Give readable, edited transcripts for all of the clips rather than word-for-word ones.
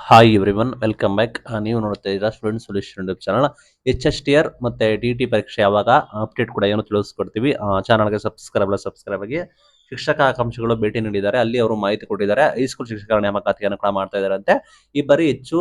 Hi everyone welcome back. ನೀವು ನೋಡ್ತಾ ಇದ್ದೀರಾ student solution YouTube channel. HSTR ಮತ್ತೆ DT ಪರೀಕ್ಷೆ ಯಾವಾಗ ಅಪ್ಡೇಟ್ ಕೂಡ ಏನು ತಿಳಿಸ್ಕೊಡ್ತೀವಿ. ಚಾನಲ್ಗೆ ಸಬ್ಸ್ಕ್ರೈಬ್ ಆಗಿ. ಶಿಕ್ಷಕ ಆಕಾಂಕ್ಷಿಗಳು ಭೇಟಿ ನೀಡಿದ್ದಾರೆ, ಅಲ್ಲಿ ಅವರು ಮಾಹಿತಿ ಕೊಟ್ಟಿದ್ದಾರೆ. ಹೈಸ್ಕೂಲ್ ಶಿಕ್ಷಕರ ನೇಮಕಾತಿಯನ್ನು ಕೂಡ ಮಾಡ್ತಾ ಇದ್ದಾರಂತೆ. ಈ ಬಾರಿ ಹೆಚ್ಚು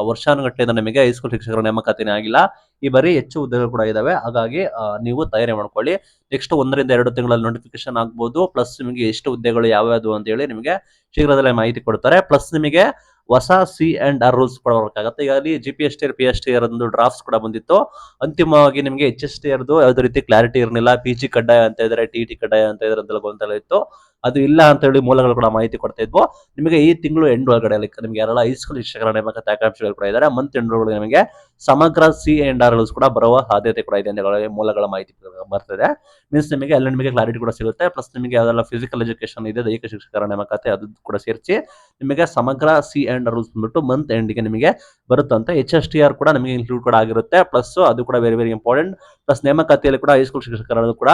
ವರ್ಷಾನುಗಟ್ಟಲೆಯಿಂದ ನಿಮಗೆ ಹೈಸ್ಕೂಲ್ ಶಿಕ್ಷಕರ ನೇಮಕಾತಿನೇ ಆಗಿಲ್ಲ. ಈ ಬಾರಿ ಹೆಚ್ಚು ಹುದ್ದೆಗಳು ಕೂಡ ಇದಾವೆ, ಹಾಗಾಗಿ ನೀವು ತಯಾರಿ ಮಾಡ್ಕೊಳ್ಳಿ. ನೆಕ್ಸ್ಟ್ 1-2 ತಿಂಗಳಲ್ಲಿ ನೋಟಿಫಿಕೇಶನ್ ಆಗ್ಬೋದು. ಪ್ಲಸ್ ನಿಮಗೆ ಎಷ್ಟು ಹುದ್ದೆಗಳು ಯಾವ್ಯಾವುದು ಅಂತ ಹೇಳಿ ನಿಮಗೆ ಶೀಘ್ರದಲ್ಲೇ ಮಾಹಿತಿ ಕೊಡ್ತಾರೆ. ಪ್ಲಸ್ ನಿಮಗೆ ಹೊಸ C&R ರೂಲ್ಸ್ ಕೂಡ ಬರಬೇಕಾಗುತ್ತೆ. ಈಗಾಗಲೇ GPSTR PSTR ಒಂದು ಡ್ರಾಫ್ಟ್ಸ್ ಕೂಡ ಬಂದಿತ್ತು. ಅಂತಿಮವಾಗಿ ನಿಮಗೆ HSTRದು ಯಾವುದೇ ರೀತಿ ಕ್ಲಾರಿಟಿ ಇರಲಿಲ್ಲ. PG ಕಡ್ಡಾಯ ಅಂತ ಇದ್ದಾರೆ, TT ಕಡ್ಡಾಯ ಅಂತ ಇದ್ದಾರೆ ಅಂತೆಲ್ಲ ಗೊಂದಲ ಇತ್ತು. ಅದು ಇಲ್ಲ ಅಂತ ಹೇಳಿ ಮೂಲಗಳು ಕೂಡ ಮಾಹಿತಿ ಕೊಡ್ತಾ ಇದ್ವು. ನಿಮಗೆ ಈ ತಿಂಗಳು ಎಂಡ್ ಒಳಗಡೆ ನಿಮಗೆ ಯಾರೆಲ್ಲ ಹೈಸ್ಕೂಲ್ ಶಿಕ್ಷಕರ ನೇಮಕಾತಿ ಆಕಾಂಕ್ಷಿಗಳು ಕೂಡ ಇದ್ದಾರೆ, ಮಂತ್ ಎಂಡ್ ಒಳಗಡೆ ನಿಮಗೆ ಸಮಗ್ರ C&R ರೂಲ್ಸ್ ಕೂಡ ಬರುವ ಸಾಧ್ಯತೆ ಕೂಡ ಇದೆ ಅಂತ ಮೂಲಗಳ ಮಾಹಿತಿ ಬರ್ತದೆ. ಮೀನ್ಸ್ ನಿಮಗೆ ಅಲ್ಲಿ ನಿಮಗೆ ಕ್ಲಾರಿಟಿ ಕೂಡ ಸಿಗುತ್ತೆ. ಪ್ಲಸ್ ನಿಮಗೆ ಯಾವ್ದೆಲ್ಲ ಫಿಸಿಕಲ್ ಎಜುಕೇಶನ್ ಇದೆ, ದೈಹಿಕ ಶಿಕ್ಷಕರ ನೇಮಕಾತಿ ಅದು ಕೂಡ ಸೇರಿಸಿ ನಿಮಗೆ ಸಮಗ್ರ C&R ರೂಲ್ಸ್ ಬಂದ್ಬಿಟ್ಟು ಮಂತ್ ಎಂಡ್ಗೆ ನಿಮಗೆ ಬರುತ್ತಂತೆ. HSTR ಕೂಡ ನಿಮಗೆ ಇನ್ಕ್ಲೂಡ್ ಕೂಡ ಆಗಿರುತ್ತೆ. ಪ್ಲಸ್ ಅದು ಕೂಡ ವೆರಿ ವೆರಿ ಇಂಪಾರ್ಟೆಂಟ್. ಪ್ಲಸ್ ನೇಮಕಾತಿಯಲ್ಲಿ ಕೂಡ ಹೈಸ್ಕೂಲ್ ಶಿಕ್ಷಕರದ್ದು ಕೂಡ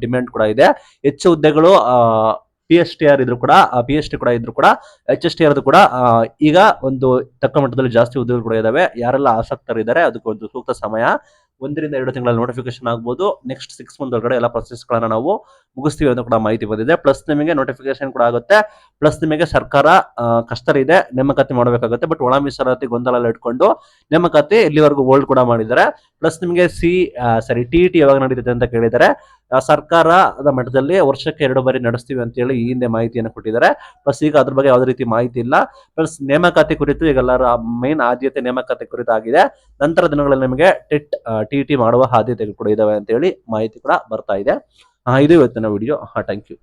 ಡಿಮ್ಯಾಂಡ್ ಕೂಡ ಇದೆ. ಹೆಚ್ಚು ಹುದ್ದೆಗಳು PSTR ಇದ್ರು ಕೂಡ PST ಕೂಡ ಇದ್ರು ಕೂಡ HSTR ಕೂಡ ಈಗ ಒಂದು ತಕ್ಕ ಮಟ್ಟದಲ್ಲಿ ಜಾಸ್ತಿ ಹುದ್ದೆಗಳು ಕೂಡ ಇದಾವೆ. ಯಾರೆಲ್ಲ ಆಸಕ್ತರಿದ್ದಾರೆ ಅದಕ್ಕೆ ಒಂದು ಸೂಕ್ತ ಸಮಯ. 1-2 ತಿಂಗಳಲ್ಲಿ ನೋಟಿಫಿಕೇಶನ್ ಆಗ್ಬೋದು. ನೆಕ್ಸ್ಟ್ 6 ಮಂತ್ ಒಳಗಡೆ ಎಲ್ಲ ಪ್ರೊಸೆಸ್ಗಳನ್ನ ನಾವು ಮುಗಿಸ್ತೀವಿ ಅಂತ ಕೂಡ ಮಾಹಿತಿ ಬಂದಿದೆ. ಪ್ಲಸ್ ನಿಮಗೆ ನೋಟಿಫಿಕೇಶನ್ ಕೂಡ ಆಗುತ್ತೆ. ಪ್ಲಸ್ ನಿಮಗೆ ಸರ್ಕಾರ ಕಷ್ಟರಿದೆ, ನೇಮಕಾತಿ ಮಾಡಬೇಕಾಗುತ್ತೆ. ಬಟ್ ಒಳ ಮೀಸಲಾತಿ ಗೊಂದಲ ಇಟ್ಕೊಂಡು ನೇಮಕಾತಿ ಇಲ್ಲಿವರೆಗೂ ಹೋಲ್ಡ್ ಕೂಡ ಮಾಡಿದ್ದಾರೆ. ಪ್ಲಸ್ ನಿಮಗೆ TET ಯಾವಾಗ ನಡೀತಿದೆ ಅಂತ ಕೇಳಿದ್ದಾರೆ. ಸರ್ಕಾರದ ಮಟ್ಟದಲ್ಲಿ ವರ್ಷಕ್ಕೆ 2 ಬಾರಿ ನಡೆಸ್ತೀವಿ ಅಂತ ಹೇಳಿ ಈ ಹಿಂದೆ ಮಾಹಿತಿಯನ್ನು ಕೊಟ್ಟಿದ್ದಾರೆ. ಪ್ಲಸ್ ಈಗ ಅದ್ರ ಬಗ್ಗೆ ಯಾವುದೇ ರೀತಿ ಮಾಹಿತಿ ಇಲ್ಲ. ಪ್ಲಸ್ ನೇಮಕಾತಿ ಕುರಿತು ಈಗೆಲ್ಲರ ಮೇನ್ ಆದ್ಯತೆ ನೇಮಕಾತಿ ಕುರಿತು ಆಗಿದೆ. ನಂತರ ದಿನಗಳಲ್ಲಿ ನಿಮಗೆ TET ಮಾಡುವ ಆದ್ಯತೆಗಳು ಕೂಡ ಇದಾವೆ ಅಂತ ಹೇಳಿ ಮಾಹಿತಿ ಕೂಡ ಬರ್ತಾ ಇದೆ. ಇದು ಇವತ್ತಿನ ವಿಡಿಯೋ. Thank you.